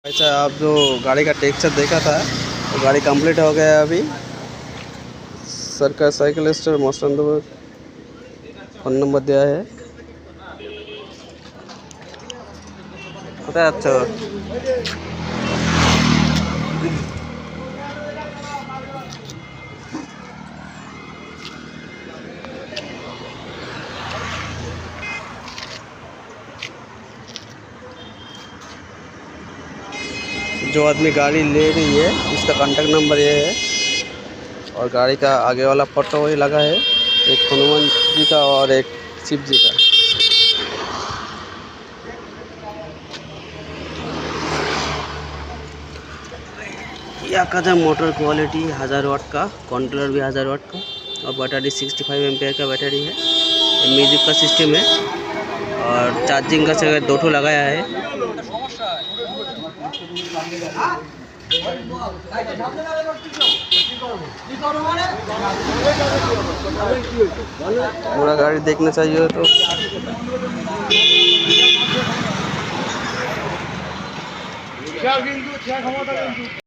अच्छा, आप जो गाड़ी का टेक्सचर देखा था तो गाड़ी कंप्लीट हो गया है अभी। सरकार साइकिल स्टोर मस्तंदपुर फोन नंबर दिया है। কোথায় যাচ্ছ? जो आदमी गाड़ी ले रही है उसका कॉन्टैक्ट नंबर ये है और गाड़ी का आगे वाला फोटो वही लगा है, एक हनुमान जी का और एक शिव जी का। याकाजा मोटर क्वालिटी 1000 वाट का, कंट्रोलर भी 1000 वाट का और बैटरी 65 एम्पेयर का बैटरी है। म्यूजिक का सिस्टम है और चार्जिंग का जगह 2 ठो लगाया है। पूरा गाड़ी देखना चाहिए तो